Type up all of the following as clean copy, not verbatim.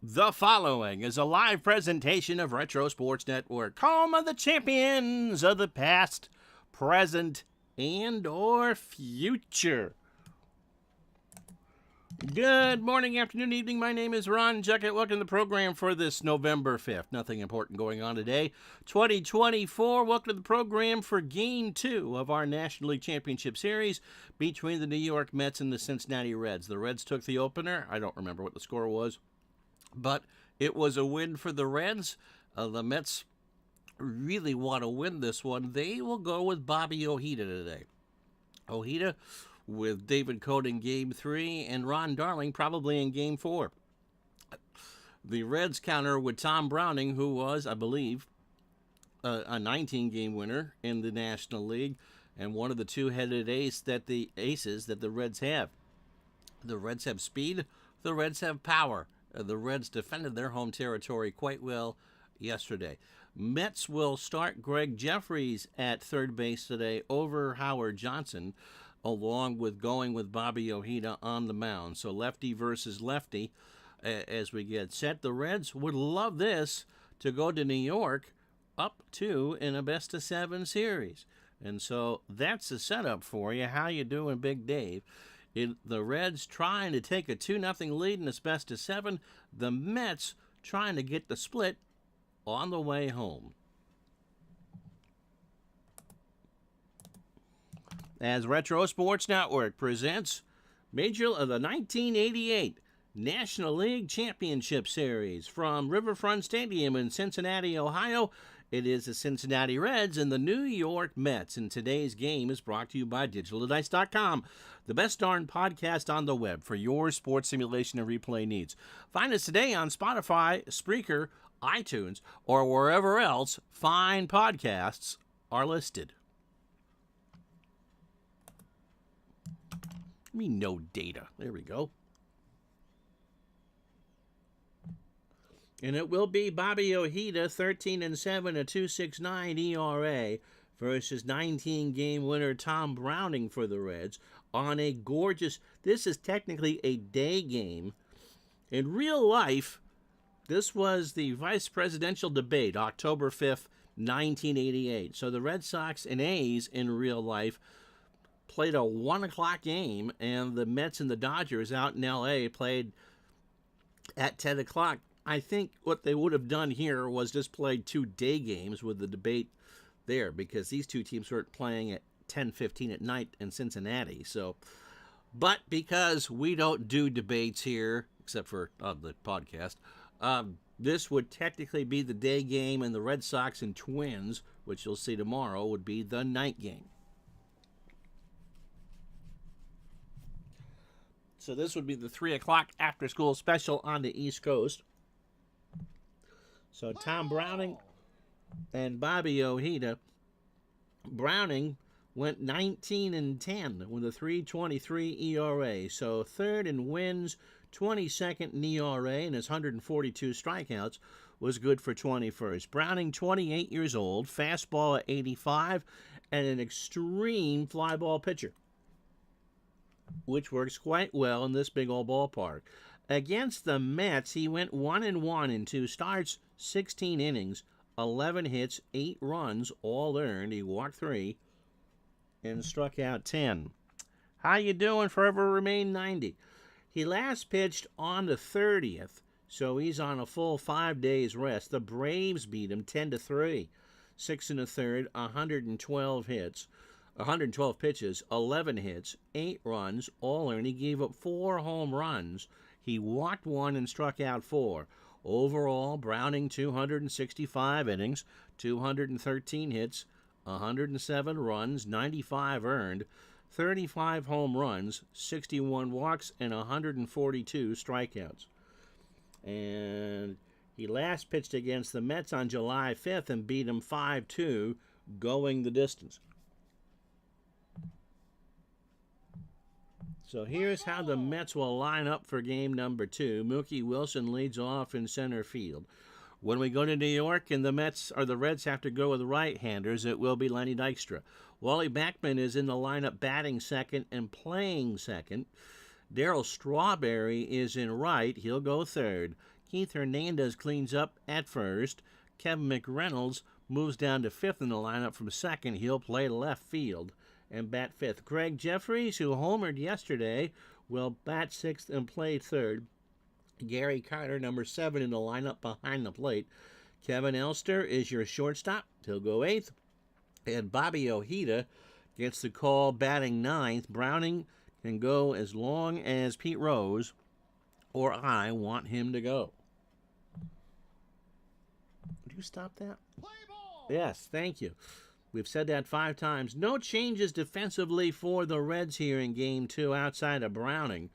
The following is a live presentation of Retro Sports Network, home of the champions of the past, present, and or future. Good morning, afternoon, evening. My name is Ron Juckett. Welcome to the program for this November 5th. Nothing important going on today. 2024. Welcome to the program for Game 2 of our National League Championship Series between the New York Mets and the Cincinnati Reds. The Reds took the opener. I don't remember what the score was, but it was a win for the Reds. The Mets really want to win this one. They will go with Bobby Ojeda today. Ojeda with David Cote in Game 3 and Ron Darling probably in Game 4. The Reds counter with Tom Browning, who was, I believe, a 19-game winner in the National League and one of the two-headed aces that the Reds have. The Reds have speed. The Reds have power. The Reds defended their home territory quite well yesterday. Mets will start Greg Jeffries at third base today over Howard Johnson, along with going with Bobby Ojeda on the mound. So lefty versus lefty as we get set. The Reds would love this to go to New York up to in a best-of-7 series. And so that's the setup for you. How you doing, Big Dave? The Reds trying to take a 2-0 lead in this best-of-7. The Mets trying to get the split on the way home. As Retro Sports Network presents the 1988 National League Championship Series from Riverfront Stadium in Cincinnati, Ohio. It is the Cincinnati Reds and the New York Mets. And today's game is brought to you by DigitalDice.com, the best darn podcast on the web for your sports simulation and replay needs. Find us today on Spotify, Spreaker, iTunes, or wherever else fine podcasts are listed. No data. There we go. And it will be Bobby Ojeda, 13-7, a 2.69 ERA, versus 19-game winner Tom Browning for the Reds on a gorgeous. This is technically a day game. In real life, this was the vice presidential debate, October 5th, 1988. So the Red Sox and A's in real life played a 1 o'clock game, and the Mets and the Dodgers out in L.A. played at 10 o'clock. I think what they would have done here was just played 2 day games with the debate there, because these two teams were playing at 10:15 at night in Cincinnati. So, but because we don't do debates here, except for the podcast, this would technically be the day game, and the Red Sox and Twins, which you'll see tomorrow, would be the night game. So this would be the 3 o'clock after-school special on the East Coast. So Tom Browning and Bobby Ojeda. Browning went 19-10 with a 3.23 ERA. So third in wins, 22nd in ERA, and his 142 strikeouts was good for 21st. Browning, 28 years old, fastball at 85, and an extreme fly ball pitcher, which works quite well in this big old ballpark. Against the Mets, he went 1-1 in 2 starts, 16 innings, 11 hits, 8 runs, all earned. He walked 3 and struck out 10. How you doing? Forever remain 90. He last pitched on the 30th, so he's on a full 5 days rest. The Braves beat him 10-3, 6 1/3, 112 hits. 112 pitches, 11 hits, 8 runs, all earned. He gave up 4 home runs. He walked 1 and struck out 4. Overall, Browning 265 innings, 213 hits, 107 runs, 95 earned, 35 home runs, 61 walks, and 142 strikeouts. And he last pitched against the Mets on July 5th and beat them 5-2, going the distance. So here's how the Mets will line up for game number 2. Mookie Wilson leads off in center field. When we go to New York and the Reds have to go with right-handers, it will be Lenny Dykstra. Wally Backman is in the lineup batting second and playing second. Darryl Strawberry is in right. He'll go third. Keith Hernandez cleans up at first. Kevin McReynolds moves down to fifth in the lineup from second. He'll play left field and bat fifth. Greg Jeffries, who homered yesterday, will bat sixth and play third. Gary Carter, number 7 in the lineup behind the plate. Kevin Elster is your shortstop. He'll go eighth. And Bobby Ojeda gets the call batting ninth. Browning can go as long as Pete Rose or I want him to go. Would you stop that? Yes, thank you. We've said that 5 times. No changes defensively for the Reds here in Game 2 outside of Browning.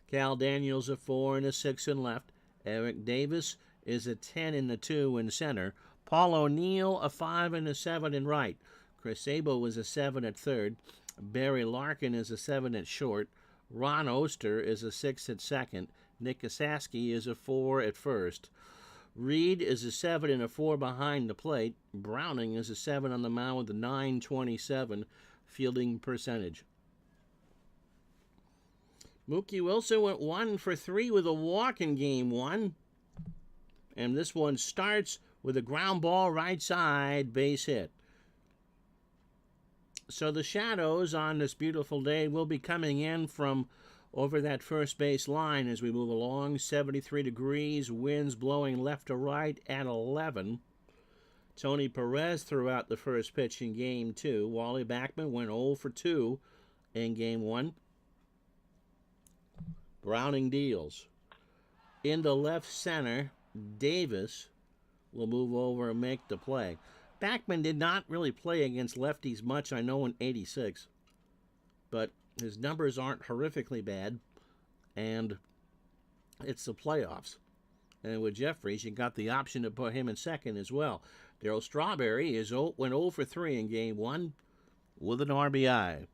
Cal Daniels a 4 and a 6 in left. Eric Davis is a 10 in the 2 in center. Paul O'Neill a 5 and a 7 in right. Chris Sabo was a 7 at third. Barry Larkin is a 7 at short. Ron Oster is a 6 at second. Nick Kasaski is a 4 at first. Reed is a 7 and a 4 behind the plate. Browning is a 7 on the mound with a .927 fielding percentage. Mookie Wilson went 1 for 3 with a walk in Game 1. And this one starts with a ground ball right side base hit. So the shadows on this beautiful day will be coming in from over that first base line as we move along. 73 degrees, winds blowing left to right at 11. Tony Perez threw out the first pitch in Game 2. Wally Backman went 0 for 2 in Game 1. Browning deals. In the left center, Davis will move over and make the play. Backman did not really play against lefties much, I know, in '86. But his numbers aren't horrifically bad. And it's the playoffs. And with Jeffries, you got the option to put him in second as well. Darryl Strawberry went 0 for 3 in Game 1 with an RBI.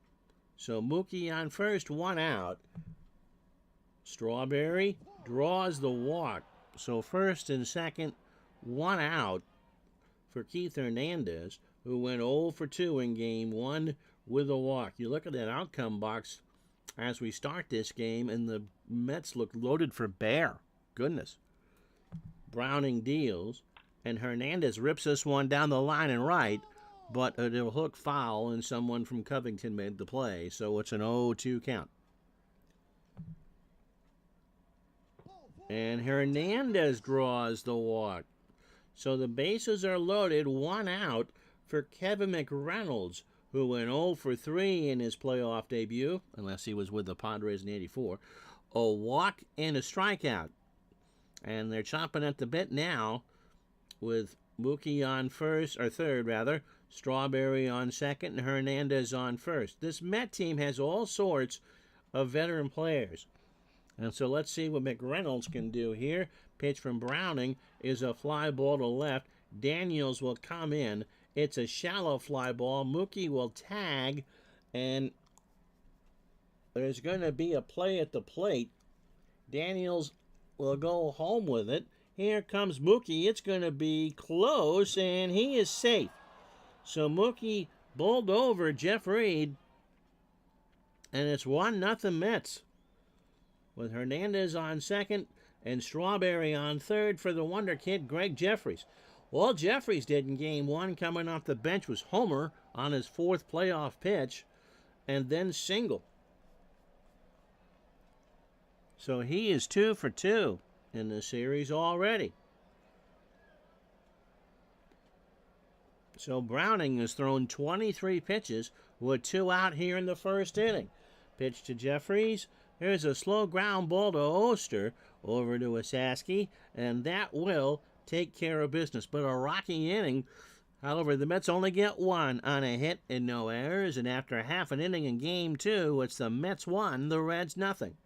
So Mookie on first, 1 out. Strawberry draws the walk. So first and second, 1 out for Keith Hernandez, who went 0 for 2 in Game 1 with a walk. You look at that outcome box as we start this game, and the Mets look loaded for bear. Goodness. Browning deals, and Hernandez rips this one down the line and right, but it'll hook foul, and someone from Covington made the play, so it's an 0-2 count. And Hernandez draws the walk. So the bases are loaded, 1 out for Kevin McReynolds, who went 0 for 3 in his playoff debut, unless he was with the Padres in '84. A walk and a strikeout. And they're chomping at the bit now with Mookie on third, Strawberry on second, and Hernandez on first. This Met team has all sorts of veteran players. And so let's see what McReynolds can do here. Pitch from Browning is a fly ball to left. Daniels will come in. It's a shallow fly ball. Mookie will tag, and there's going to be a play at the plate. Daniels will go home with it. Here comes Mookie. It's going to be close, and he is safe. So Mookie bowled over Jeff Reed, and it's 1-0 Mets, with Hernandez on second and Strawberry on third for the wonder kid, Greg Jeffries. All Jeffries did in Game 1 coming off the bench was homer on his 4th playoff pitch and then single. So he is 2 for 2 in the series already. So Browning has thrown 23 pitches with 2 out here in the first inning. Pitch to Jeffries. There's a slow ground ball to Oster over to Kasaski, and that will take care of business. But a rocky inning. However, the Mets only get 1 on a hit and no errors, and after half an inning in Game 2, it's the Mets 1, the Reds nothing.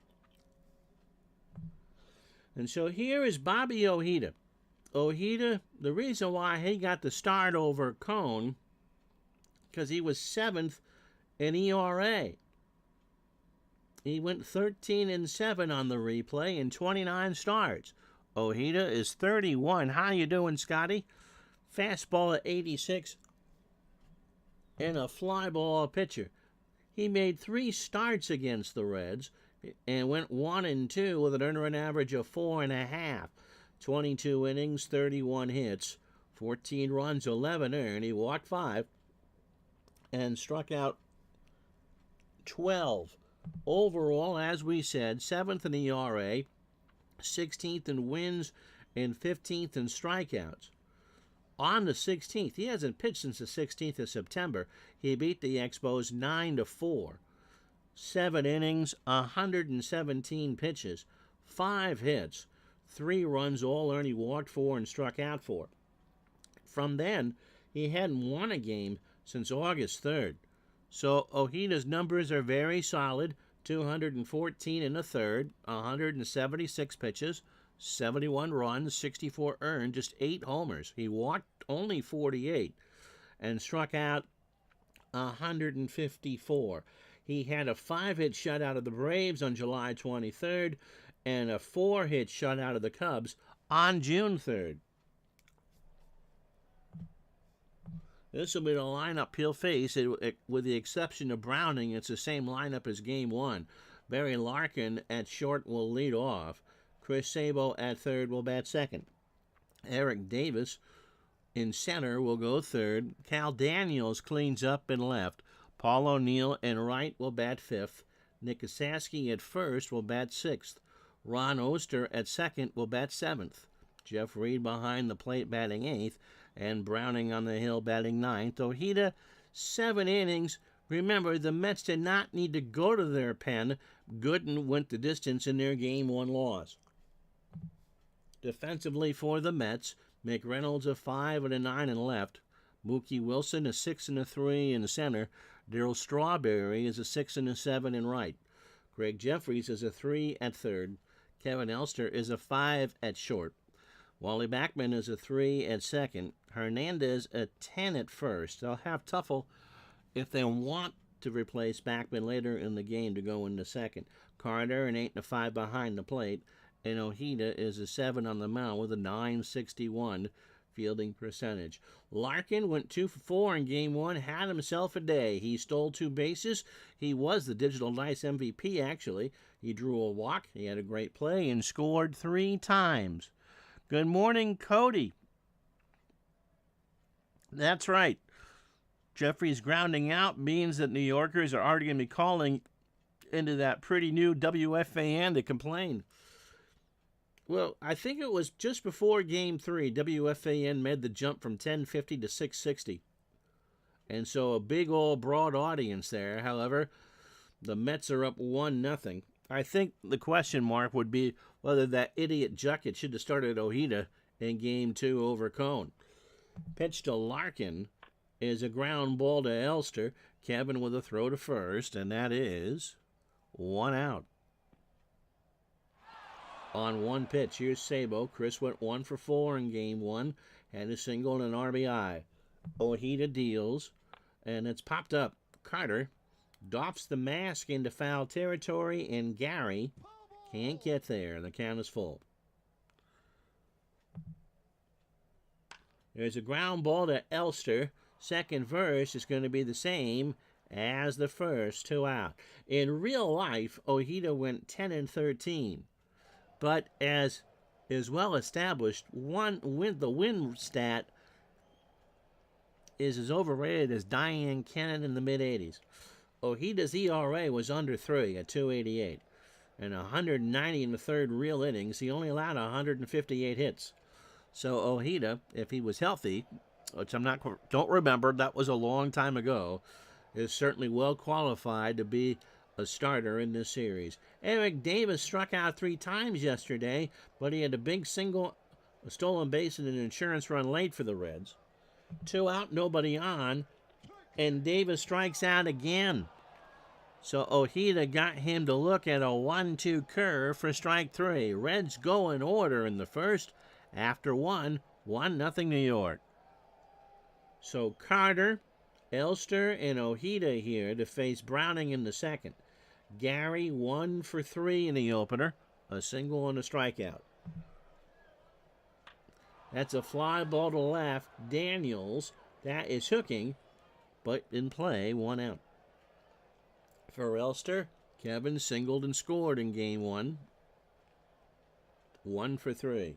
And so here is Bobby Ojeda. Ojeda, the reason why he got the start over Cone, because he was 7th in ERA. He went 13-7 on the replay in 29 starts. Ojeda is 31. How you doing, Scotty? Fastball at 86 and a fly ball pitcher. He made 3 starts against the Reds and went 1-2 with an earned run average of 4.5. 22 innings, 31 hits, 14 runs, 11 earned. He walked 5 and struck out 12. Overall, as we said, 7th in ERA, 16th in wins, and 15th in strikeouts. On the 16th, he hasn't pitched since the 16th of September. He beat the Expos 9-4. 7 innings, 117 pitches, 5 hits, 3 runs, all earned. He walked 4 and struck out 4. From then, he hadn't won a game since August 3rd. So Ojida's numbers are very solid. 214 in the third, 176 pitches, 71 runs, 64 earned, just 8 homers. He walked only 48 and struck out 154. He had a 5-hit shutout of the Braves on July 23rd and a 4-hit shutout of the Cubs on June 3rd. This will be the lineup he'll face. With the exception of Browning, it's the same lineup as Game 1. Barry Larkin at short will lead off. Chris Sabo at third will bat second. Eric Davis in center will go third. Cal Daniels cleans up in left. Paul O'Neill in right will bat fifth. Nick Osaski at first will bat sixth. Ron Oster at second will bat seventh. Jeff Reed behind the plate batting eighth. And Browning on the hill batting ninth. Ojeda, 7 innings. Remember, the Mets did not need to go to their pen. Gooden went the distance in their Game 1 loss. Defensively for the Mets, McReynolds a 5 and a 9 in left. Mookie Wilson a 6 and a 3 in the center. Darryl Strawberry is a 6 and a 7 in right. Greg Jeffries is a 3 at third. Kevin Elster is a 5 at short. Wally Backman is a 3 at second. Hernandez a 10 at first. They'll have Tuffle if they want to replace Backman later in the game to go into second. Carter an 8 and a 5 behind the plate. And Ojeda is a 7 on the mound with a .961 fielding percentage. Larkin went 2 for 4 in Game 1, had himself a day. He stole 2 bases. He was the Digital Dice MVP, actually. He drew a walk. He had a great play and scored 3 times. Good morning, Cody. That's right. Jeffrey's grounding out means that New Yorkers are already going to be calling into that pretty new WFAN to complain. Well, I think it was just before Game 3, WFAN made the jump from 1050 to 660. And so a big old broad audience there. However, the Mets are up 1-0. I think the question mark would be whether that idiot Juckett should have started Ojeda in Game 2 over Cone. Pitch to Larkin is a ground ball to Elster. Kevin with a throw to first, and that is 1 out. On 1 pitch, here's Sabo. Chris went 1 for 4 in Game 1, had a single and an RBI. Ojeda deals, and it's popped up. Carter doffs the mask into foul territory, and Gary can't get there. The count is full. There's a ground ball to Elster. Second verse is going to be the same as the first. 2 out. In real life, Ojeda went 10 and 13. But as is well established, the win stat is as overrated as Diane Cannon in the mid-'80s. Ojeda's ERA was under 3 at 2.88. And 190 in the third real innings. He only allowed 158 hits. So Ojeda, if he was healthy, which don't remember, that was a long time ago, is certainly well qualified to be a starter in this series. Eric Davis struck out 3 times yesterday, but he had a big single, a stolen base, and an insurance run late for the Reds. 2 out, nobody on, and Davis strikes out again. So Ojeda got him to look at a 1-2 curve for strike 3. Reds go in order in the first. After 1-0 New York. So Carter, Elster, and Ojeda here to face Browning in the second. Gary 1 for 3 in the opener, a single and a strikeout. That's a fly ball to left. Daniels, that is hooking, but in play, 1 out. For Elster, Kevin singled and scored in Game 1. 1 for 3.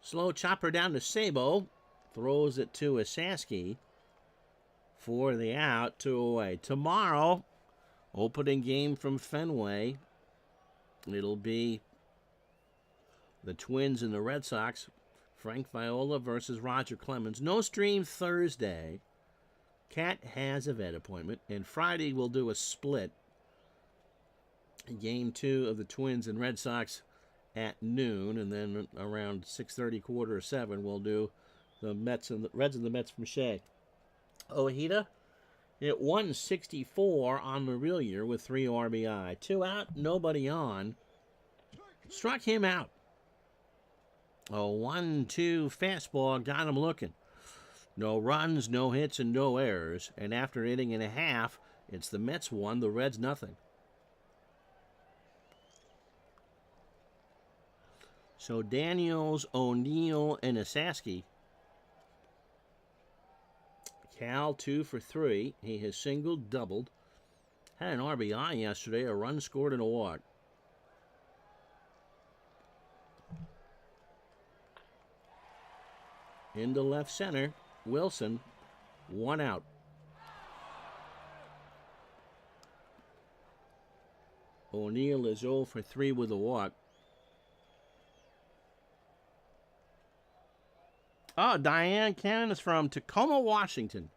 Slow chopper down to Sabo. Throws it to Asaski for the out, 2 away. Tomorrow, opening game from Fenway. It'll be the Twins and the Red Sox. Frank Viola versus Roger Clemens. No stream Thursday. Cat has a vet appointment. And Friday we'll do a split. Game 2 of the Twins and Red Sox at noon. And then around 6:30, 6:45, we'll do the Mets and the Reds and the Mets from Shea. Ojeda hit 164 on the real year with 3 RBI. 2 out, nobody on. Struck him out. A 1-2 fastball got him looking. No runs, no hits, and no errors. And after an inning and a half, it's the Mets 1, the Reds nothing. So Daniels, O'Neill, and Asaski. Cal 2 for 3. He has singled, doubled. Had an RBI yesterday, a run scored, and a walk. Into left center, Wilson, 1 out. O'Neill is 0 for 3 with a walk. Oh, Diane Cannon is from Tacoma, Washington.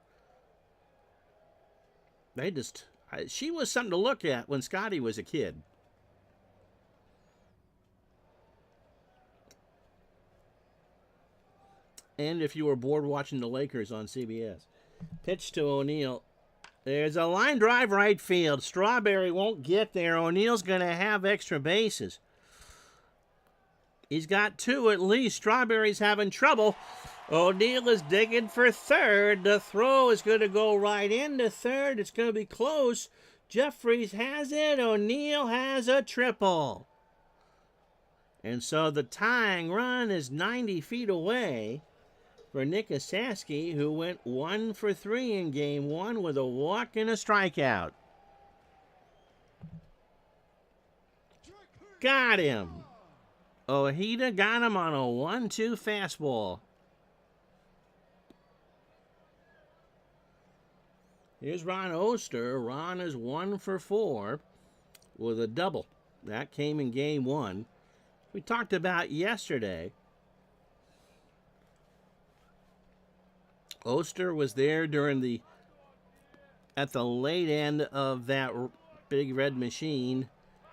She was something to look at when Scotty was a kid. And if you were bored watching the Lakers on CBS. Pitch to O'Neill. There's a line drive right field. Strawberry won't get there. O'Neill's going to have extra bases. He's got 2 at least. Strawberry's having trouble. O'Neill is digging for third. The throw is going to go right into third. It's going to be close. Jeffries has it. O'Neill has a triple. And so the tying run is 90 feet away for Nick Asaski, who went 1 for 3 in game 1 with a walk and a strikeout. Got him. Ojeda got him on a 1-2 fastball. Here's Ron Oster. Ron is 1 for 4 with a double. That came in game 1. We talked about yesterday. Oster was there at the late end of that big red machine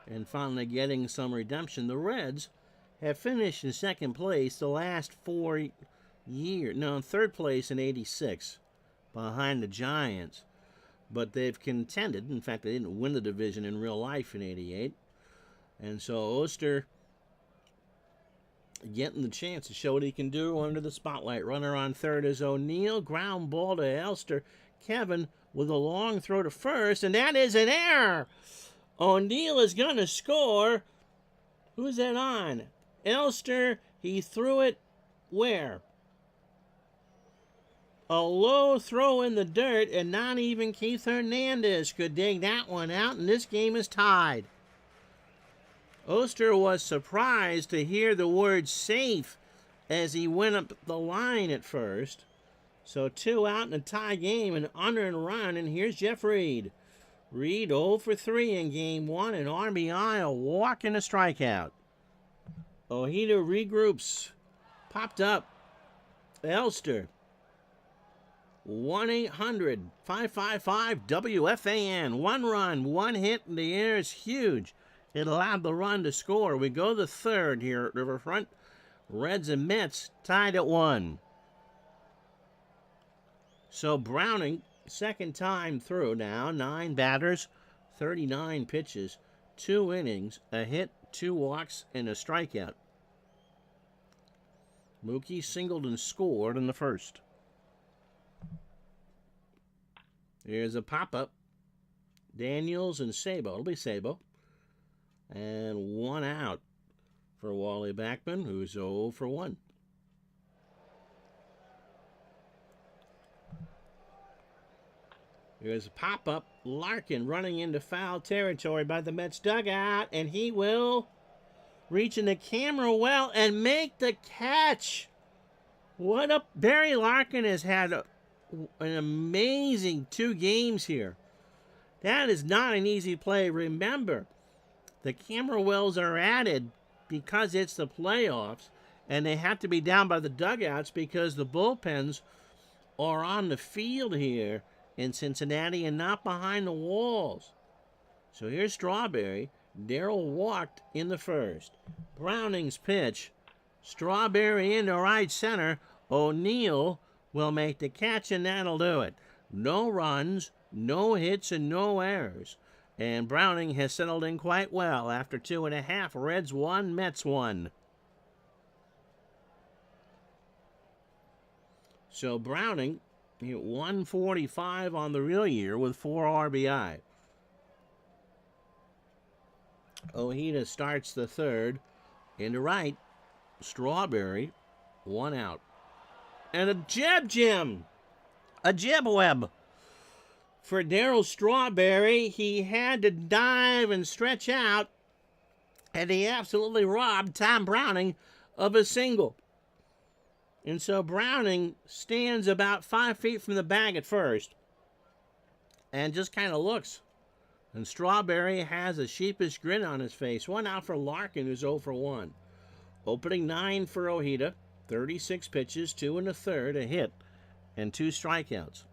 and finally getting some redemption. The Reds have finished in second place the last 4 years. No, third place in 86 behind the Giants. But they've contended. In fact, they didn't win the division in real life in 88. And so Oster getting the chance to show what he can do under the spotlight. Runner on third is O'Neill. Ground ball to Elster. Kevin with a long throw to first, and that is an error. O'Neill is going to score. Who's that on? Elster. He threw it where? A low throw in the dirt, and not even Keith Hernandez could dig that one out, and this game is tied. Oster was surprised to hear the word safe as he went up the line at first. So 2 out in a tie game, an unearned run, and here's Jeff Reed. Reed 0 for 3 in game 1, an RBI, a walk, and a strikeout. Ojeda regroups. Popped up. Elster. 1-800-555-WFAN. 1 run, 1 hit in the air is huge. It allowed the run to score. We go to third here at Riverfront. Reds and Mets tied at 1. So Browning, second time through now. 9 batters, 39 pitches, 2 innings, a hit, 2 walks, and a strikeout. Mookie singled and scored in the first. Here's a pop-up. Daniels and Sabo. It'll be Sabo. And 1 out for Wally Backman, who's 0 for 1. Here's a pop-up. Larkin running into foul territory by the Mets dugout, and he will reaching the camera well and make the catch. What a Barry Larkin has had an amazing 2 games here. That is not an easy play. Remember, the camera wells are added because it's the playoffs, and they have to be down by the dugouts because the bullpens are on the field here in Cincinnati and not behind the walls. So here's Strawberry. Darrell walked in the first. Browning's pitch. Strawberry into right center. O'Neill will make the catch, and that'll do it. No runs, no hits, and no errors. And Browning has settled in quite well after 2.5. Reds 1, Mets 1. So Browning hit 145 on the real year with 4 RBI. Ojeda starts the third. Into right. Strawberry, 1 out. And a jib web. For Darryl Strawberry, he had to dive and stretch out, and he absolutely robbed Tom Browning of a single. And so Browning stands about 5 feet from the bag at first and just kind of looks. And Strawberry has a sheepish grin on his face. 1 out for Larkin, who's 0 for 1. Opening 9 for Ojeda. 36 pitches, 2 1/3, a hit, and 2 strikeouts.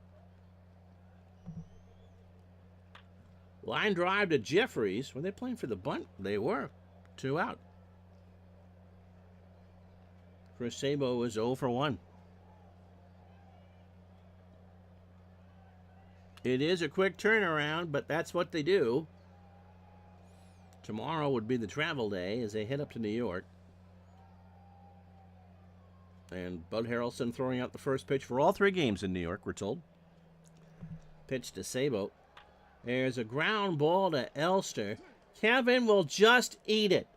Line drive to Jeffries. Were they playing for the bunt? They were. 2 out. Chris Sabo was 0 for 1. It is a quick turnaround, but that's what they do. Tomorrow would be the travel day as they head up to New York. And Bud Harrelson throwing out the first pitch for all 3 games in New York, we're told. Pitch to Sabo. There's a ground ball to Elster. Kevin will just eat it.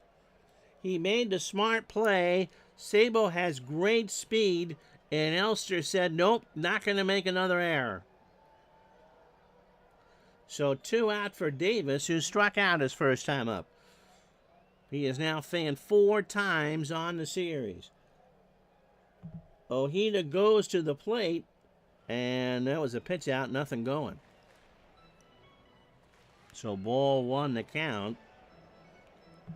He made the smart play. Sabo has great speed, and Elster said, nope, not going to make another error. So 2 out for Davis, who struck out his first time up. He is now fanned 4 times on the series. Ojeda goes to the plate, and that was a pitch out, nothing going. So ball 1 the count.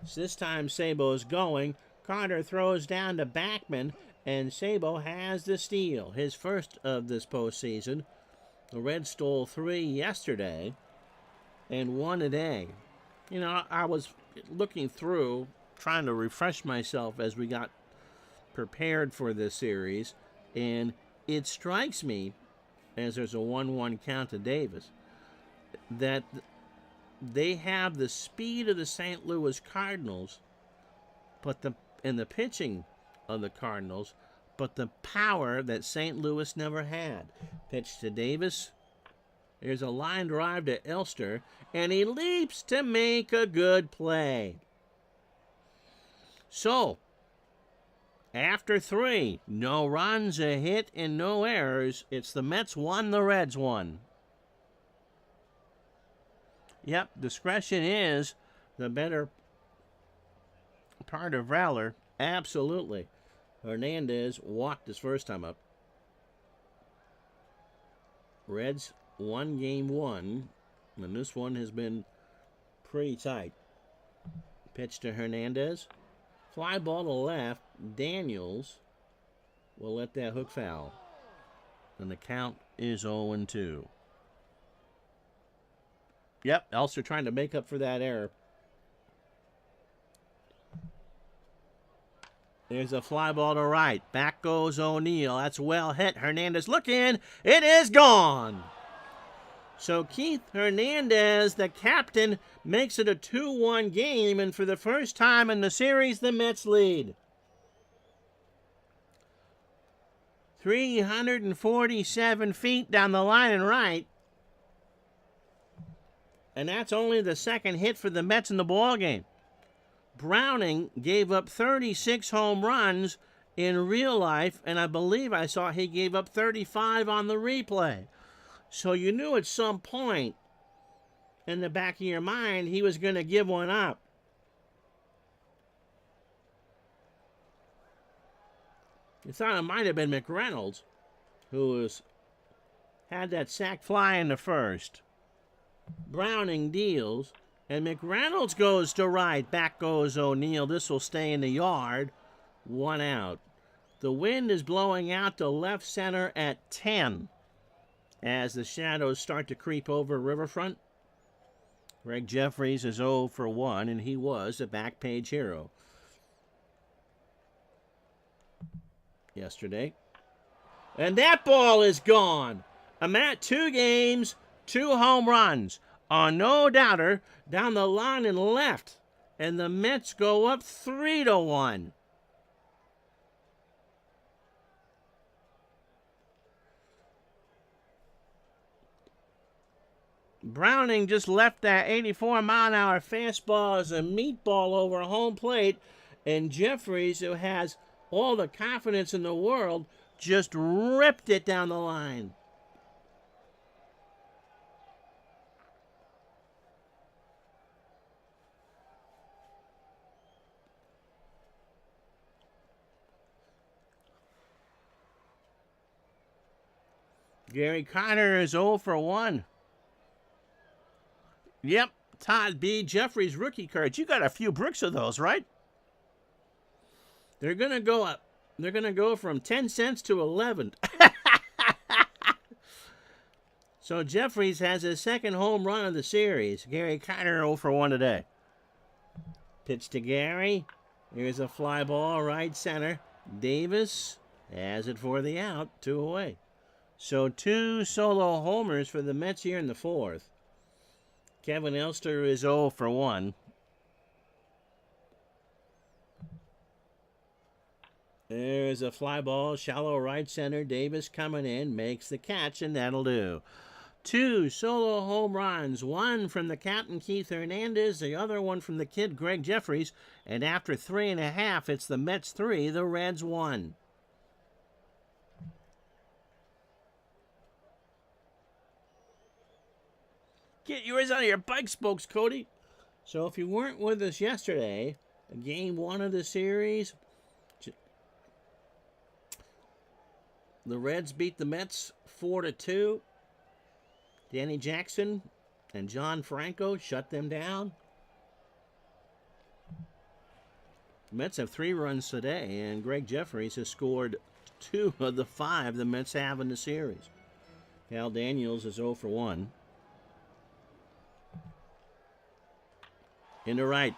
So this time Sabo's going. Carter throws down to Backman, and Sabo has the steal. His first of this postseason. The Reds stole 3 yesterday and 1 today. You know, I was looking through, trying to refresh myself as we got prepared for this series, and it strikes me, as there's a 1-1 count to Davis, that they have the speed of the St. Louis Cardinals, but in the pitching of the Cardinals, but the power that St. Louis never had. Pitch to Davis. There's a line drive to Elster, and he leaps to make a good play. So, after 3, no runs, a hit, and no errors, it's the Mets 1, the Reds 1. Yep, discretion is the better part of valor. Absolutely. Hernandez walked his first time up. Reds won game 1, and this one has been pretty tight. Pitch to Hernandez. Fly ball to left. Daniels will let that hook foul. And the count is 0-2. Yep, Elster trying to make up for that error. There's a fly ball to right. Back goes O'Neill. That's well hit. Hernandez looking. It is gone. So Keith Hernandez, the captain, makes it a 2-1 game, and for the first time in the series, the Mets lead. 347 feet down the line and right. And that's only the second hit for the Mets in the ballgame. Browning gave up 36 home runs in real life, and I believe I saw he gave up 35 on the replay. So you knew at some point in the back of your mind he was going to give one up. You thought it might have been McReynolds who had that sac fly in the first. Browning deals, and McReynolds goes to right. Back goes O'Neill. This will stay in the yard. 1 out. The wind is blowing out to left center at 10 as the shadows start to creep over Riverfront. Greg Jeffries is 0 for 1, and he was a back page hero yesterday. And that ball is gone. I'm at 2 games, 2 home runs on no doubter down the line and left. And the Mets go up 3-1. Browning just left that 84-mile-an-hour fastball as a meatball over home plate. And Jeffries, who has all the confidence in the world, just ripped it down the line. Gary Connor is 0 for 1. Yep, Todd B. Jeffries rookie cards. You got a few bricks of those, right? They're going to go up. They're going to go from 10 cents to 11. So Jeffries has his second home run of the series. Gary Connor 0 for 1 today. Pitch to Gary. Here's a fly ball right center. Davis has it for the out. 2 away. So 2 solo homers for the Mets here in the 4th. Kevin Elster is 0 for 1. There's a fly ball, shallow right center. Davis coming in, makes the catch, and that'll do. 2 solo home runs, one from the captain, Keith Hernandez, the other one from the kid, Greg Jeffries. And after 3.5, it's the Mets 3, the Reds 1. Get yours out of your bike spokes, Cody. So if you weren't with us yesterday, game 1 of the series, the Reds beat the Mets 4-2. Danny Jackson and John Franco shut them down. The Mets have 3 runs today, and Greg Jeffries has scored 2 of the 5 the Mets have in the series. Cal Daniels is 0 for 1. Into right,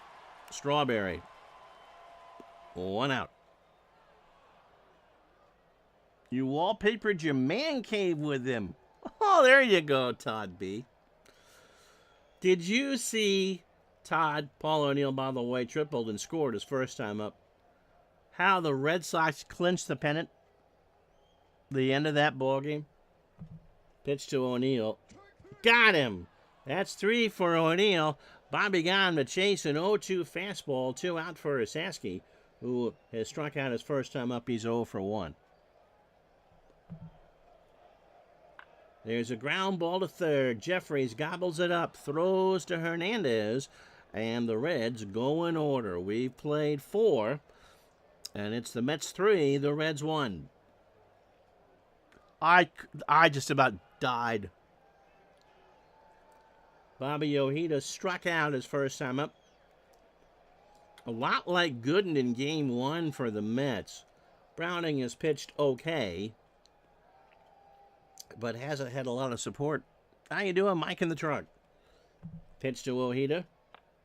Strawberry. 1 out. You wallpapered your man cave with him. Oh, there you go, Todd B. Did you see Todd, Paul O'Neill, by the way, tripled and scored his first time up? How the Red Sox clinched the pennant? The end of that ball game. Pitch to O'Neill. Got him. That's 3 for O'Neill. Bobby Gahn to chase an 0-2 fastball, 2 out for Osaski, who has struck out his first time up. He's 0 for 1. There's a ground ball to third. Jeffries gobbles it up, throws to Hernandez, and the Reds go in order. We've played 4, and it's the Mets 3, the Reds 1. I just about died. Bobby Ojeda struck out his first time up. A lot like Gooden in game 1 for the Mets. Browning has pitched okay, but hasn't had a lot of support. How you doing, Mike in the truck? Pitch to Ojeda.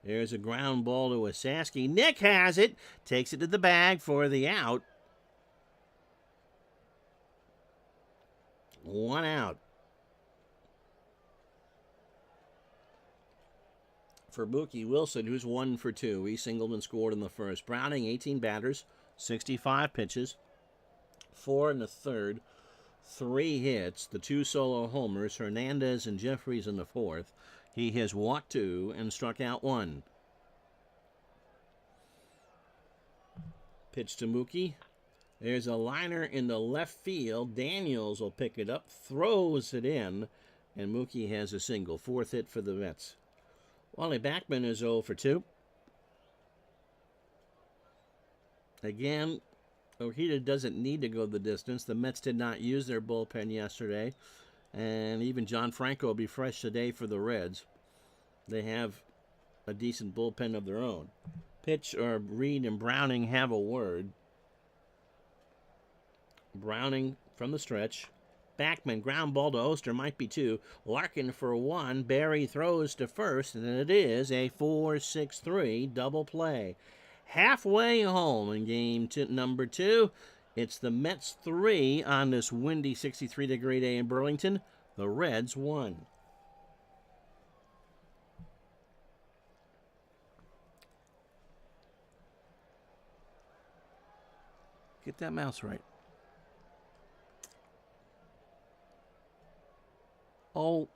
There's a ground ball to Osaski. Nick has it. Takes it to the bag for the out. 1 out. For Mookie Wilson, who's 1 for 2. He singled and scored in the first. Browning, 18 batters, 65 pitches, 4 in the third, 3 hits, the 2 solo homers, Hernandez and Jeffries in the 4th. He has walked 2 and struck out 1. Pitch to Mookie. There's a liner in the left field. Daniels will pick it up, throws it in, and Mookie has a single. 4th hit for the Mets. Wally Backman is 0 for 2. Again, Ojeda doesn't need to go the distance. The Mets did not use their bullpen yesterday, and even John Franco will be fresh today for the Reds. They have a decent bullpen of their own. Pitch, or Reed and Browning have a word. Browning from the stretch. Backman, ground ball to Oster, might be two. Larkin for one. Barry throws to first, and it is a 4-6-3 double play. Halfway home in game number 2. It's the Mets 3 on this windy 63-degree day in Burlington. The Reds 1. Get that mouse right. Oh.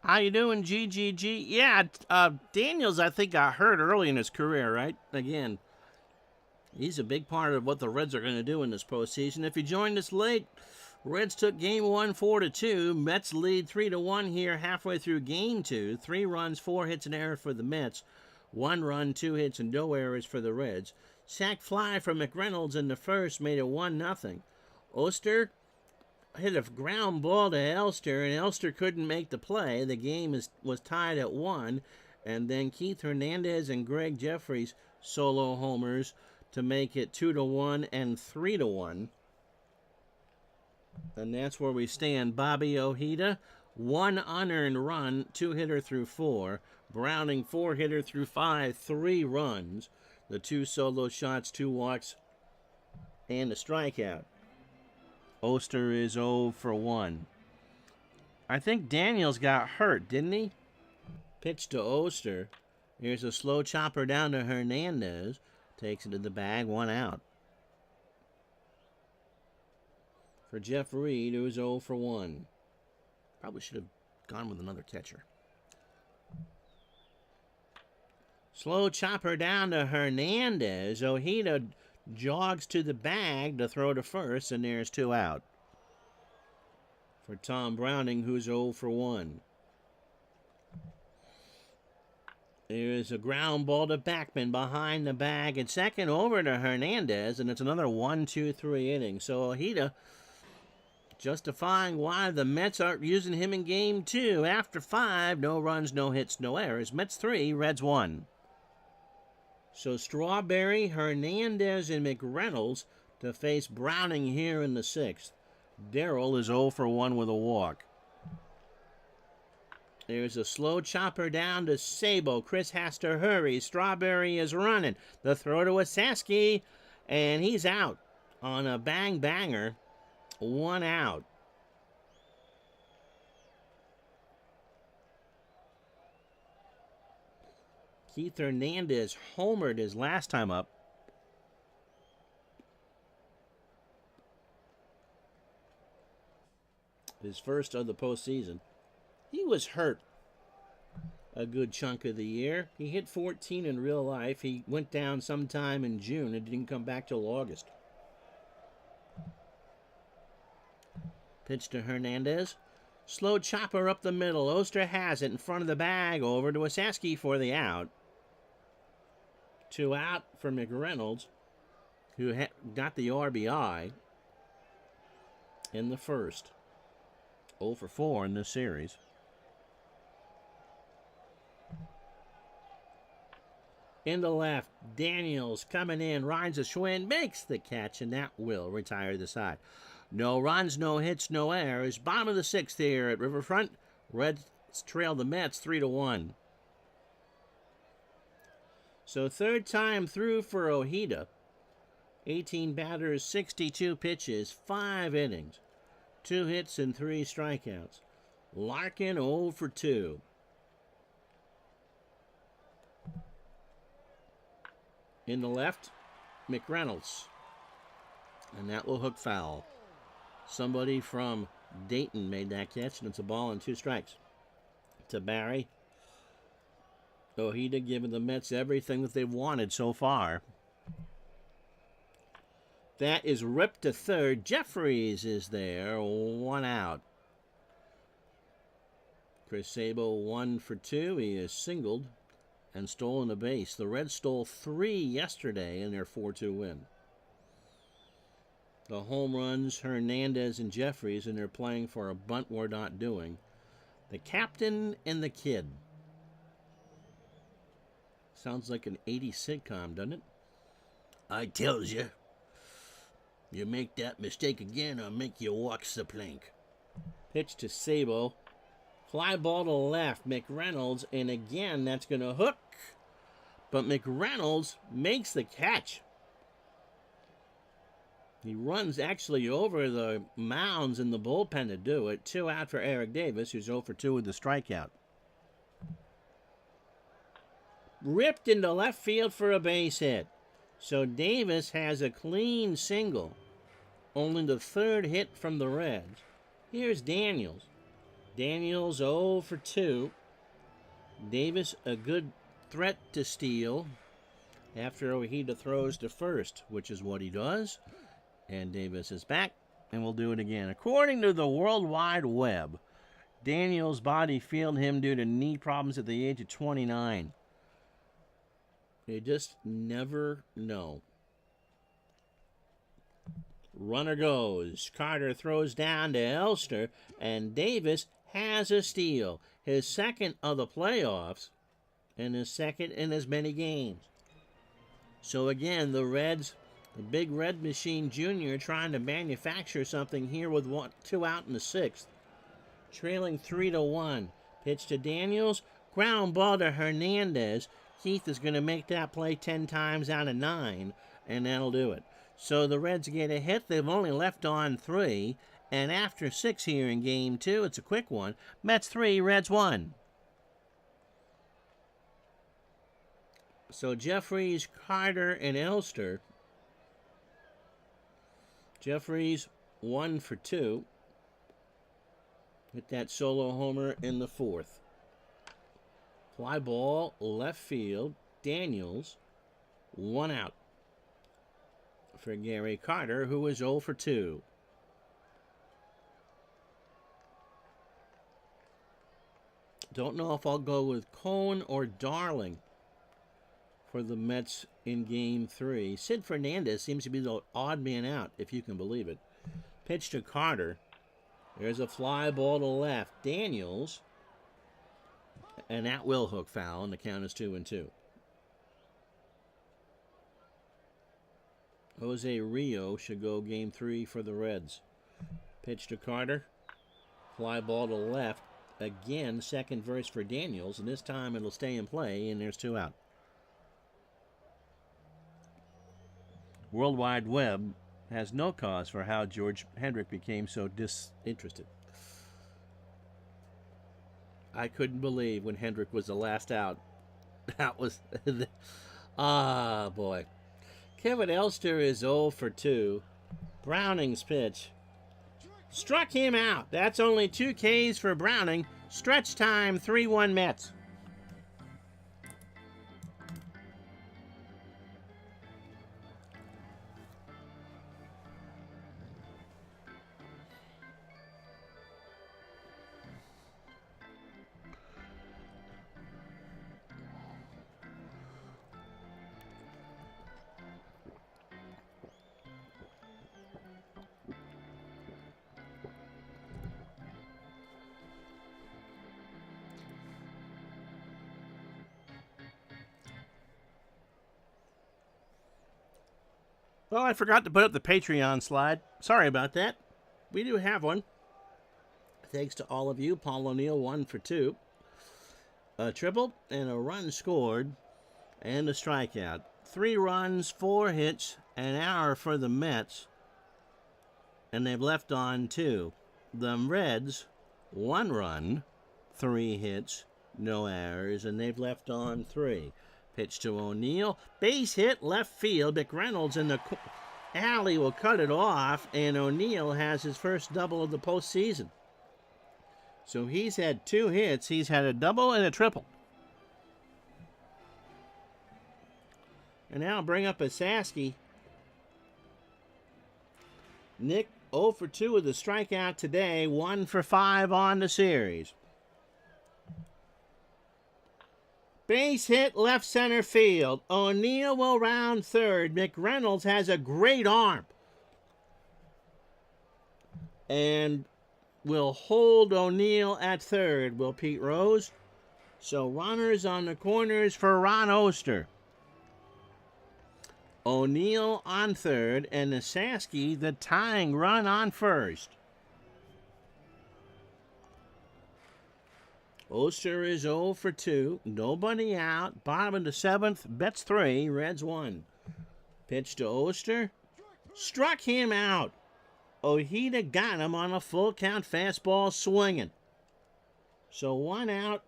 How you doing, GGG? Yeah, Daniels, I think, got hurt early in his career, right? Again, he's a big part of what the Reds are going to do in this postseason. If you joined us late, Reds took game 1 4-2. Mets lead 3-1 here halfway through game 2. 3 runs, 4 hits, and error for the Mets. 1 run, 2 hits, and no errors for the Reds. Sac fly from McReynolds in the first made it 1-0. Oster hit a ground ball to Elster, and Elster couldn't make the play. The game was tied at 1, and then Keith Hernandez and Greg Jeffries solo homers to make it 2-1 and 3-1. And that's where we stand. Bobby Ojeda, 1 unearned run, 2-hitter through 4. Browning, 4-hitter through 5, 3 runs. The 2 solo shots, 2 walks, and a strikeout. Oster is 0 for 1. I think Daniels got hurt, didn't he? Pitch to Oster. Here's a slow chopper down to Hernandez. Takes it to the bag, 1 out. For Jeff Reed, who's 0 for 1. Probably should have gone with another catcher. Slow chopper down to Hernandez. Ojeda jogs to the bag to throw to first, and there's 2 out. For Tom Browning, who's 0 for 1. There's a ground ball to Backman behind the bag at second, over to Hernandez, and it's another 1-2-3 inning. So Ojeda justifying why the Mets aren't using him in game 2. After 5, no runs, no hits, no errors. Mets 3, Reds 1. So Strawberry, Hernandez, and McReynolds to face Browning here in the 6th. Darrell is 0 for 1 with a walk. There's a slow chopper down to Sabo. Chris has to hurry. Strawberry is running. The throw to Wasaski, and he's out on a bang-banger. 1 out. Keith Hernandez homered his last time up. His first of the postseason. He was hurt a good chunk of the year. He hit 14 in real life. He went down sometime in June and didn't come back till August. Pitch to Hernandez. Slow chopper up the middle. Oster has it in front of the bag. Over to Wasaski for the out. 2 out for McReynolds, who got the RBI in the first. 0 for 4 in this series. In the left, Daniels coming in, rides a Schwinn, makes the catch, and that will retire the side. No runs, no hits, no errors. Bottom of the 6th here at Riverfront. Reds trail the Mets 3-1. So 3rd time through for Ojeda. 18 batters, 62 pitches, 5 innings, 2 hits and 3 strikeouts. Larkin 0 for 2. In the left, McReynolds. And that will hook foul. Somebody from Dayton made that catch, and it's a ball and 2 strikes. To Barry. Ojeda giving the Mets everything that they've wanted so far. That is ripped to third. Jeffries is there. 1 out. Chris Sabo 1 for 2. He is singled and stolen a base. The Reds stole 3 yesterday in their 4-2 win. The home runs, Hernandez and Jeffries, and they're playing for a bunt we're not doing. The captain and the kid. Sounds like an 80s sitcom, doesn't it? I tells you, you make that mistake again, I'll make you walk the plank. Pitch to Sabo. Fly ball to left, McReynolds, and again, that's going to hook. But McReynolds makes the catch. He runs actually over the mounds in the bullpen to do it. 2 out for Eric Davis, who's 0 for 2 with the strikeout. Ripped into left field for a base hit. So Davis has a clean single. Only the 3rd hit from the Reds. Here's Daniels. Daniels 0 for 2. Davis a good threat to steal after Ojeda throws to first, which is what he does. And Davis is back, and we'll do it again. According to the World Wide Web, Daniels body failed him due to knee problems at the age of 29. You just never know. Runner goes. Carter throws down to Elster, and Davis has a steal. His 2nd of the playoffs, and his 2nd in as many games. So again, the Reds, the Big Red Machine Jr. trying to manufacture something here with 2 out in the 6th. Trailing 3-1. Pitch to Daniels. Ground ball to Hernandez. Keith is going to make that play 10 times out of 9, and that'll do it. So the Reds get a hit. They've only left on 3. And after 6 here in Game 2, it's a quick one. Mets 3, Reds 1. So Jeffries, Carter, and Elster. Jeffries 1 for 2. Hit that solo homer in the 4th. Fly ball, left field. Daniels, 1 out. For Gary Carter, who is 0 for 2. Don't know if I'll go with Cohn or Darling for the Mets in Game 3. Sid Fernandez seems to be the odd man out, if you can believe it. Pitch to Carter. There's a fly ball to left. Daniels. And that will hook foul, and the count is 2-2. Jose Rio should go Game 3 for the Reds. Pitch to Carter. Fly ball to left. Again, 2nd verse for Daniels, and this time it'll stay in play, and there's 2 out. World Wide Web has no cause for how George Hendrick became so disinterested. I couldn't believe when Hendrick was the last out. That was... boy. Kevin Elster is 0 for 2. Browning's pitch. Struck him out. That's only 2 Ks for Browning. Stretch time, 3-1 Mets. Well, I forgot to put up the Patreon slide. Sorry about that. We do have one. Thanks to all of you. Paul O'Neill, 1 for 2. A triple and a run scored and a strikeout. 3 runs, 4 hits, an error for the Mets, and they've left on 2. The Reds, 1 run, 3 hits, no errors, and they've left on 3. Pitch to O'Neill, base hit, left field. McReynolds in the alley will cut it off, and O'Neill has his first double of the postseason. So he's had 2 hits. He's had a double and a triple. And now bring up a Sasky. Nick 0 for 2 with a strikeout today, 1 for 5 on the series. Base hit left center field. O'Neill will round third. McReynolds has a great arm and will hold O'Neill at third, will Pete Rose. So runners on the corners for Ron Oster. O'Neill on third, and the Sasky, the tying run on first. Oster is 0 for 2. Nobody out. Bottom of the 7th. Betts 3. Reds 1. Pitch to Oster. Struck him out. Ojeda got him on a full count fastball swinging. So 1 out.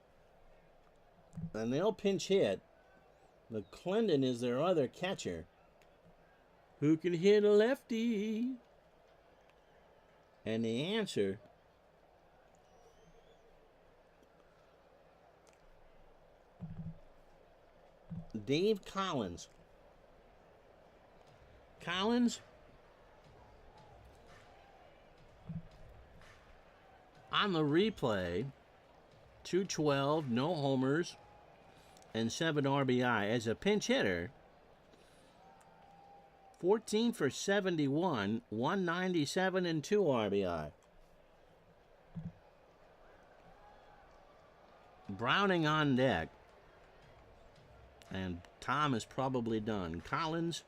And they'll pinch hit. McClendon is their other catcher, who can hit a lefty. And the answer, Dave Collins. Collins on the replay, 212, no homers, and 7 RBI. As a pinch hitter, 14 for 71, 197, and 2 RBI. Browning on deck. And Tom is probably done. Collins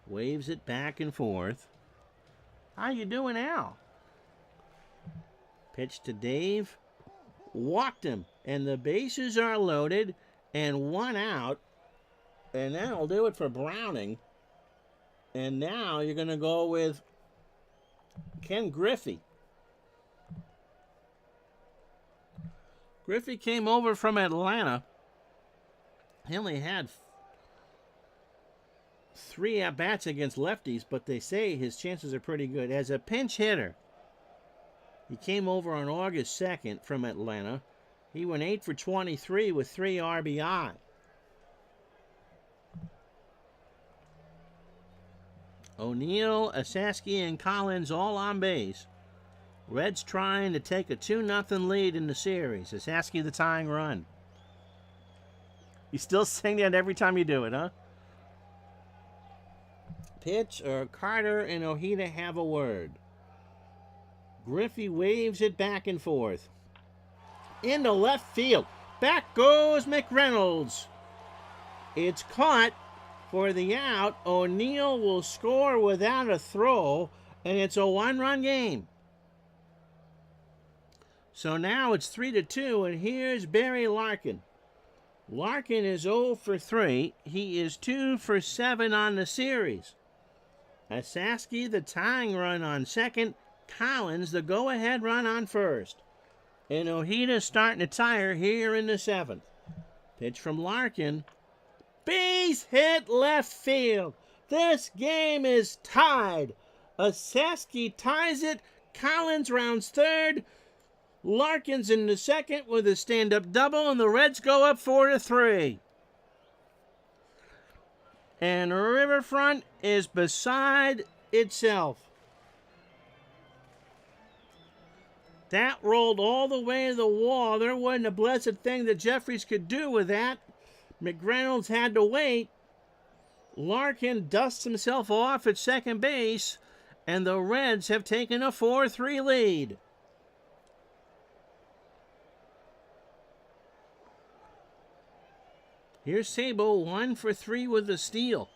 waves it back and forth. How you doing, Al? Pitch to Dave. Walked him. And the bases are loaded. And 1 out. And that'll do it for Browning. And now you're going to go with Ken Griffey. Griffey came over from Atlanta. He only had 3 at-bats against lefties, but they say his chances are pretty good. As a pinch hitter, he came over on August 2nd from Atlanta. He went 8 for 23 with 3 RBI. O'Neill, Sasky, and Collins all on base. Reds trying to take a 2-0 lead in the series. Sasky the tying run. You still sing that every time you do it, huh? Pitch, Carter and Ojeda have a word. Griffey waves it back and forth. Into left field. Back goes McReynolds. It's caught for the out. O'Neill will score without a throw, and it's a 1-run game. So now it's 3-2, and here's Barry Larkin. Larkin is 0 for 3. He is 2 for 7 on the series. Sasky, the tying run on second. Collins, the go-ahead run on first. And Ojeda starting to tire here in the 7th. Pitch from Larkin. Base hit left field. This game is tied. Sasky ties it. Collins rounds third. Larkin's in the second with a stand-up double, and the Reds go up 4-3. And Riverfront is beside itself. That rolled all the way to the wall. There wasn't a blessed thing that Jeffries could do with that. McReynolds had to wait. Larkin dusts himself off at second base, and the Reds have taken a 4-3 lead. Here's Sabo, 1 for 3 with the steal.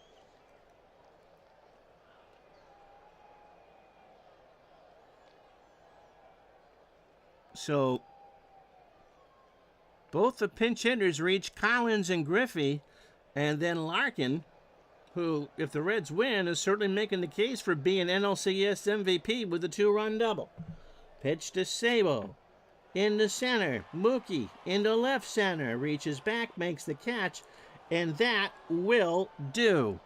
So both the pinch hitters reach Collins and Griffey, and then Larkin who, if the Reds win, is certainly making the case for being NLCS MVP with a 2-run double. Pitch to Sabo. Into center. Mookie into left center. Reaches back, makes the catch, and that will do.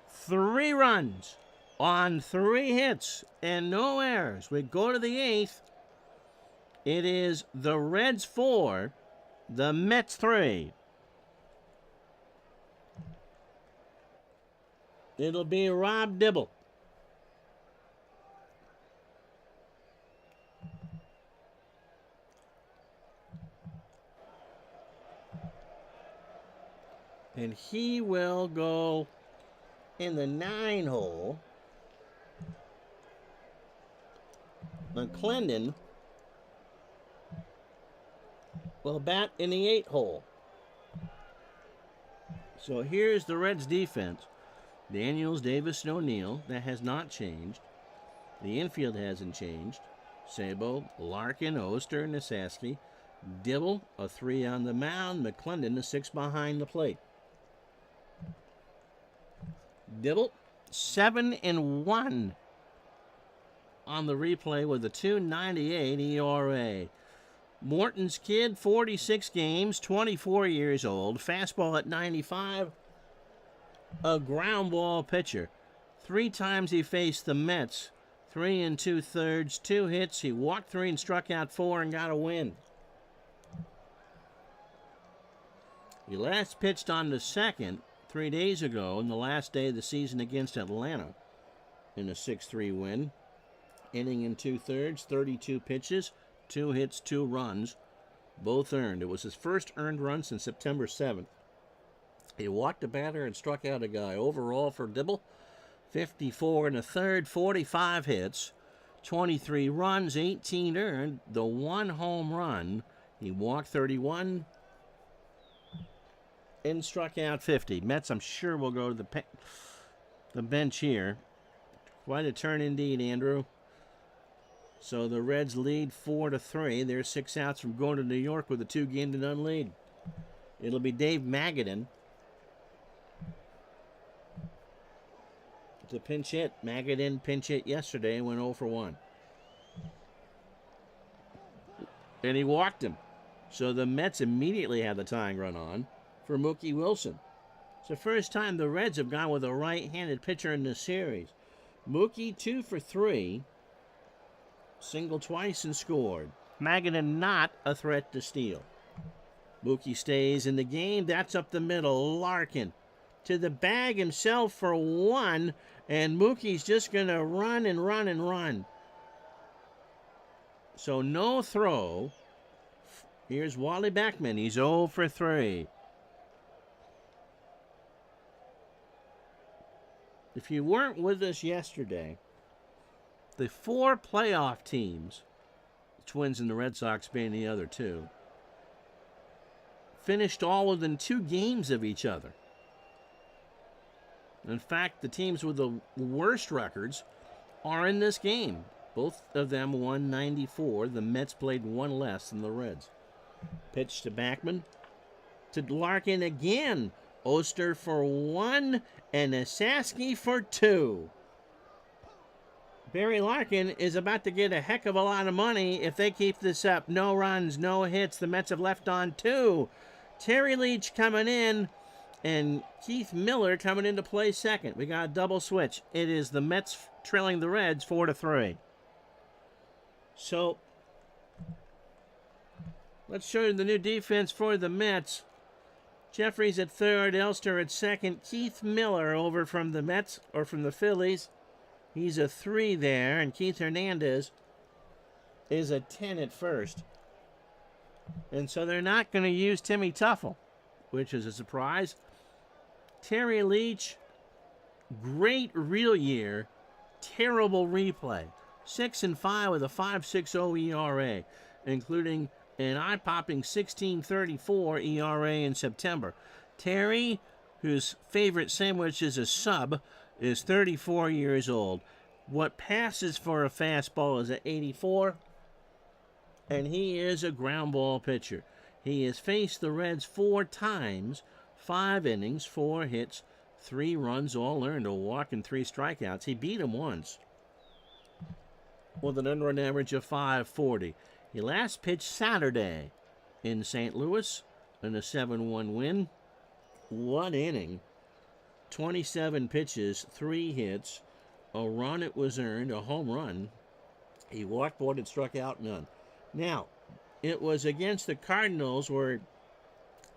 3 runs on 3 hits and no errors. We go to the 8th. It is the Reds 4, the Mets 3. It'll be Rob Dibble. And he will go in the 9 hole. McClendon will bat in the 8 hole. So here's the Reds defense. Daniels, Davis, and O'Neill. That has not changed. The infield hasn't changed. Sabo, Larkin, Oster, and Nasaski. Dibble, a 3 on the mound. McClendon, a 6 behind the plate. Dibble, 7-1 on the replay with a 2.98 ERA. Morton's kid, 46 games, 24 years old. Fastball at 95. A ground ball pitcher. 3 times he faced the Mets. 3 2/3, 2 hits. He walked 3 and struck out 4 and got a win. He last pitched on the 2nd 3 days ago, in the last day of the season against Atlanta, in a 6-3 win. Inning and 2/3, 32 pitches, 2 hits, 2 runs, both earned. It was his first earned run since September 7th. He walked a batter and struck out a guy. Overall for Dibble, 54 1/3, 45 hits, 23 runs, 18 earned, the 1 home run. He walked 31 and struck out 50. Mets, I'm sure, will go to the bench here. Quite a turn indeed, Andrew. So the Reds lead 4-3. They're 6 outs from going to New York with a 2-0 lead. It'll be Dave Magadan to pinch hit. Magadan pinch hit yesterday and went 0 for 1. And he walked him. So the Mets immediately have the tying run on for Mookie Wilson. It's the first time the Reds have gone with a right-handed pitcher in this series. Mookie 2 for 3. Singled twice and scored. Magadan not a threat to steal. Mookie stays in the game. That's up the middle. Larkin to the bag himself for 1. And Mookie's just going to run and run and run. So no throw. Here's Wally Backman. He's 0 for 3. If you weren't with us yesterday, the 4 playoff teams, the Twins and the Red Sox being the other 2, finished all within 2 games of each other. In fact, the teams with the worst records are in this game. Both of them won 94. The Mets played 1 less than the Reds. Pitch to Backman. To Larkin again. Oster for 1 and Nasaski for 2. Barry Larkin is about to get a heck of a lot of money if they keep this up. No runs, no hits. The Mets have left on 2. Terry Leach coming in and Keith Miller coming into play second. We got a double switch. It is the Mets trailing the Reds 4-3. So let's show you the new defense for the Mets. Jeffries at third, Elster at second. Keith Miller over from the Mets, or from the Phillies. He's a 3 there, and Keith Hernandez is a 10 at first. And so they're not going to use Timmy Tuffle, which is a surprise. Terry Leach, great real year, terrible replay. 6-5 with a 5.60 ERA, including an eye-popping 16.34 ERA in September. Terry, whose favorite sandwich is a sub, is 34 years old. What passes for a fastball is at 84, and he is a ground ball pitcher. He has faced the Reds 4 times, 5 innings, 4 hits, 3 runs all earned, a walk and 3 strikeouts. He beat him once with an earned average of 540. He last pitched Saturday in St. Louis in a 7-1 win. 1 inning, 27 pitches, 3 hits, a run it was earned, a home run. He walked one and struck out none. Now, it was against the Cardinals where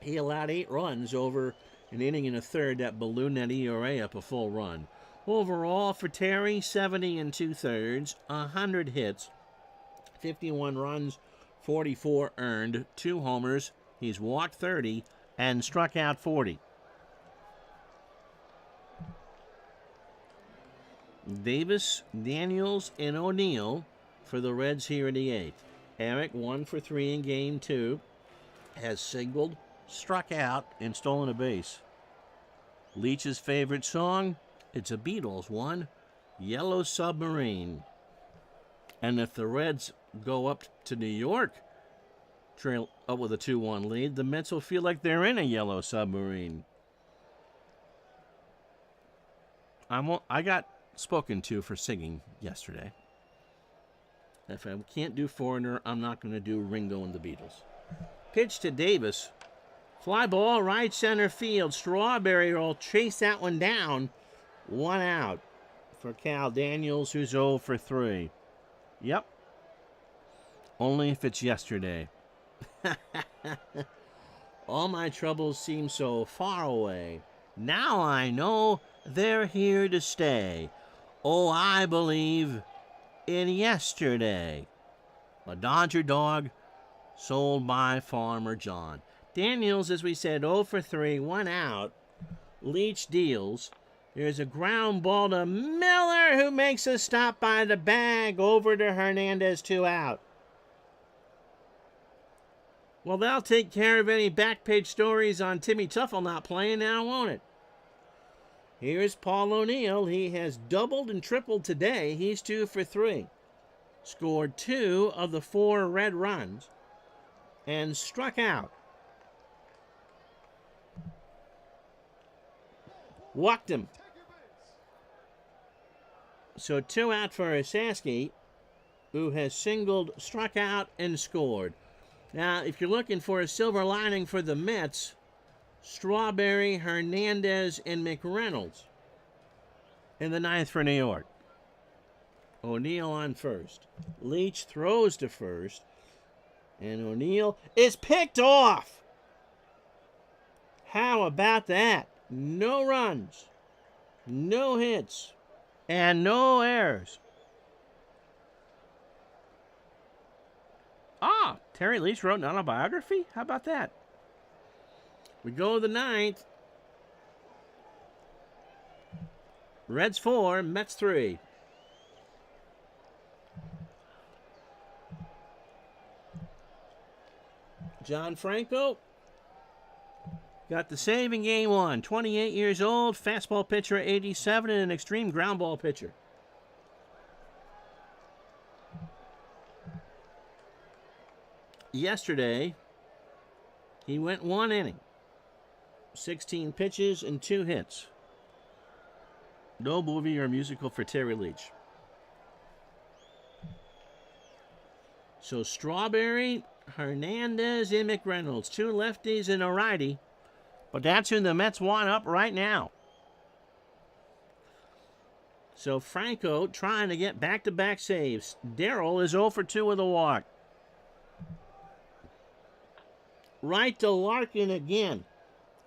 he allowed 8 runs over an inning and a third that ballooned that ERA up a full run. Overall for Terry, 70 2/3, 100 hits, 51 runs, 44 earned, 2 homers. He's walked 30 and struck out 40. Davis, Daniels, and O'Neill for the Reds here in the 8th. Eric, 1 for 3 in game 2, has singled, struck out, and stolen a base. Leach's favorite song, it's a Beatles one, Yellow Submarine. And if the Reds go up to New York, trail up with a 2-1 lead, the Mets will feel like they're in a yellow submarine. I got spoken to for singing yesterday. If I can't do Foreigner, I'm not going to do Ringo and the Beatles. Pitch to Davis. Fly ball, right center field. Strawberry will chase that one down. 1 out for Cal Daniels, who's 0 for 3. Yep. Only if it's yesterday. All my troubles seem so far away. Now I know they're here to stay. Oh, I believe in yesterday. A Dodger dog sold by Farmer John. Daniels, as we said, 0 for 3, 1 out. Leach deals. There's a ground ball to Miller, who makes a stop by the bag. Over to Hernandez, 2 out. Well, that'll take care of any back page stories on Timmy Tuffle not playing now, won't it? Here's Paul O'Neill. He has doubled and tripled today. He's 2 for 3. Scored 2 of the 4 red runs and struck out. Walked him. So 2 out for Osaski, who has singled, struck out, and scored. Now, if you're looking for a silver lining for the Mets, Strawberry, Hernandez, and McReynolds in the 9th for New York. O'Neill on first. Leach throws to first, and O'Neill is picked off. How about that? No runs, no hits, and no errors. Ah, Terry Leach wrote an autobiography? How about that? We go to the 9th. Reds 4, Mets 3. John Franco got the save in game 1. 28 years old, fastball pitcher at 87, and an extreme ground ball pitcher. Yesterday, he went 1 inning, 16 pitches, and 2 hits. No movie or musical for Terry Leach. So Strawberry, Hernandez, and McReynolds, 2 lefties and a righty. But that's who the Mets want up right now. So Franco trying to get back-to-back saves. Darrell is 0 for 2 with a walk. Right to Larkin again.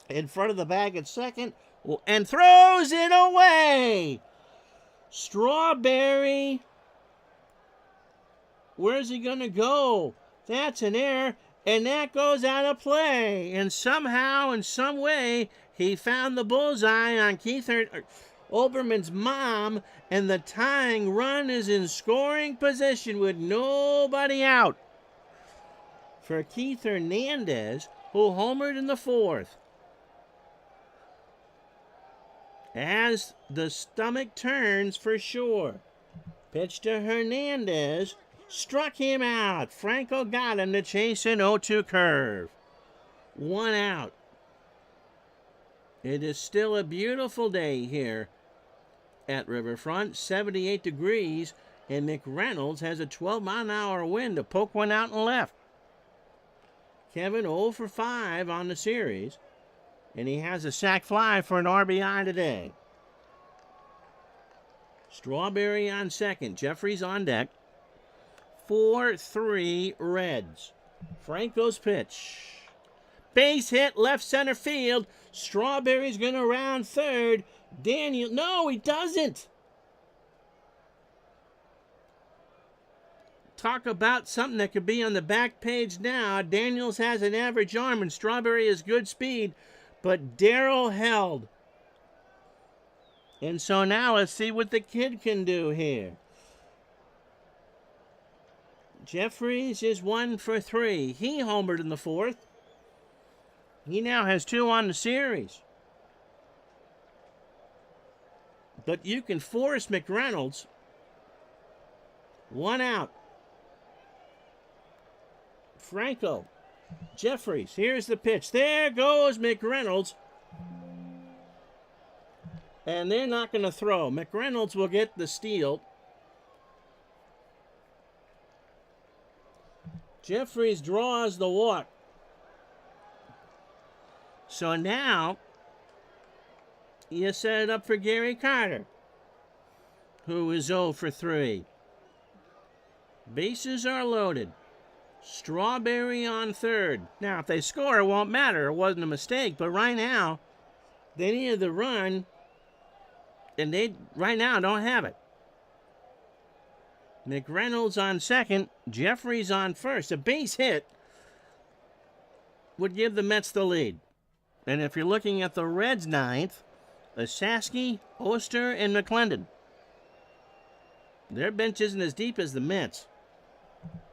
In front of the bag at second. And throws it away. Strawberry. Where's he going to go? That's an error. And that goes out of play. And somehow, in some way, he found the bullseye on Keith Olbermann's mom. And the tying run is in scoring position with nobody out for Keith Hernandez, who homered in the 4th. As the stomach turns for sure. Pitch to Hernandez. Struck him out. Franco got him to chase an 0-2 curve. 1 out. It is still a beautiful day here at Riverfront, 78 degrees, and McReynolds has a 12-mile-an-hour wind to poke one out and left. Kevin 0 for 5 on the series, and he has a sac fly for an RBI today. Strawberry on second, Jeffries on deck. 4-3 Reds. Franco's pitch. Base hit, left center field. Strawberry's going to round third. Daniel, no, he doesn't. Talk about something that could be on the back page now. Daniels has an average arm and Strawberry has good speed, but Darrell held. And so now let's see what the kid can do here. Jeffries is 1 for 3. He homered in the fourth. He now has 2 on the series. But you can force McReynolds. 1 out. Franco. Jeffries. Here's the pitch. There goes McReynolds. And they're not going to throw. McReynolds will get the steal. Jeffries draws the walk. So now you set it up for Gary Carter, who is 0 for 3. Bases are loaded. Strawberry on third. Now, if they score, it won't matter. It wasn't a mistake. But right now, they needed the run, and they right now don't have it. McReynolds on second. Jeffries on first. A base hit would give the Mets the lead. And if you're looking at the Reds' ninth, Osaski, Oster, and McClendon. Their bench isn't as deep as the Mets.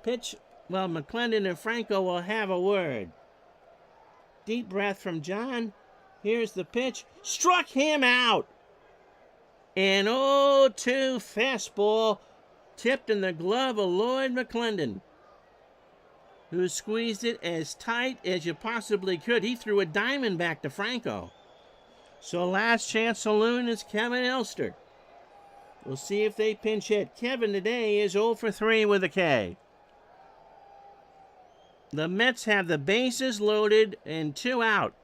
Pitch, well, McClendon and Franco will have a word. Deep breath from John. Here's the pitch. Struck him out. An 0-2 fastball tipped in the glove of Lloyd McClendon, who squeezed it as tight as you possibly could. He threw a diamond back to Franco. So last chance saloon is Kevin Elster. We'll see if they pinch hit. Kevin today is 0 for 3 with a K. The Mets have the bases loaded and 2 out.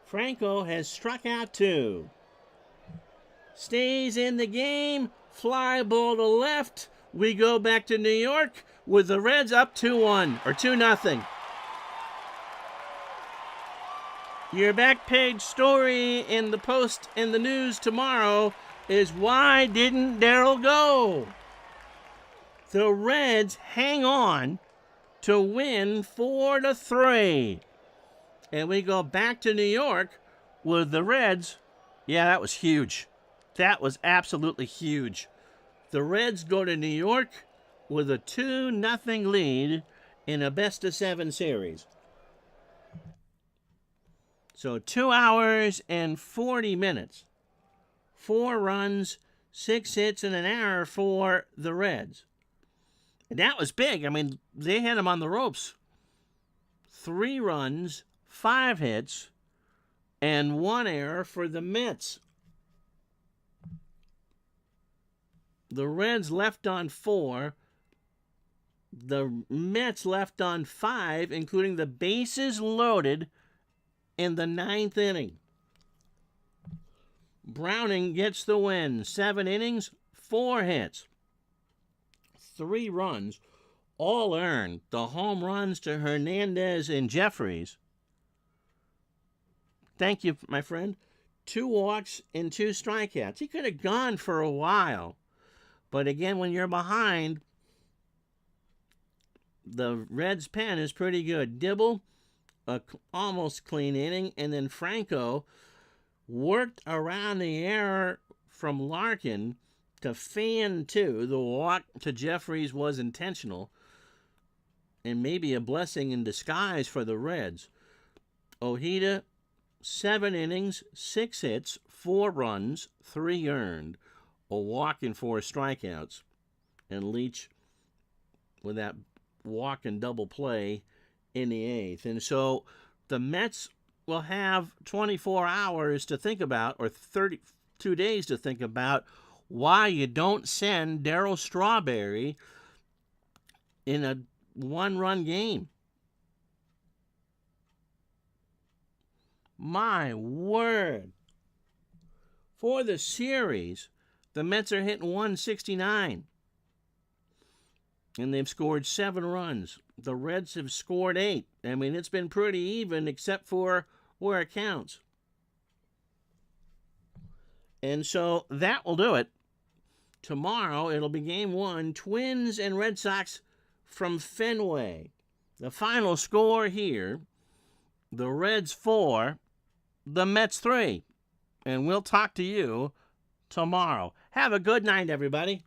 Franco has struck out 2. Stays in the game. Fly ball to left. We go back to New York with the Reds up 2-1 or 2-0. Your back page story in the Post in the News tomorrow is why didn't Darrell go? The Reds hang on to win 4-3. And we go back to New York with the Reds. Yeah, that was huge. That was absolutely huge. The Reds go to New York with a 2-0 lead in a best-of-7 series. So 2 hours and 40 minutes. 4 runs, 6 hits, and an error for the Reds. And that was big. I mean, they had them on the ropes. 3 runs, 5 hits, and 1 error for the Mets. The Reds left on 4. The Mets left on 5, including the bases loaded in the 9th inning. Browning gets the win. 7 innings, 4 hits, 3 runs, all earned. The home runs to Hernandez and Jeffries. Thank you, my friend. 2 walks and 2 strikeouts. He could have gone for a while. But again, when you're behind, the Reds' pen is pretty good. Dibble, a almost clean inning, and then Franco worked around the error from Larkin to fan 2. The walk to Jeffries was intentional and maybe a blessing in disguise for the Reds. Ojeda, 7 innings, 6 hits, 4 runs, 3 earned. A walk and 4 strikeouts. And Leach with that walk and double play in the 8th. And so the Mets will have 24 hours to think about, or 32 days to think about, why you don't send Darryl Strawberry in a one-run game. My word. For the series, the Mets are hitting 169. And they've scored 7 runs. The Reds have scored 8. I mean, it's been pretty even except for where it counts. And so that will do it. Tomorrow, it'll be Game 1, Twins and Red Sox from Fenway. The final score here, the Reds 4, the Mets 3. And we'll talk to you tomorrow. Have a good night, everybody.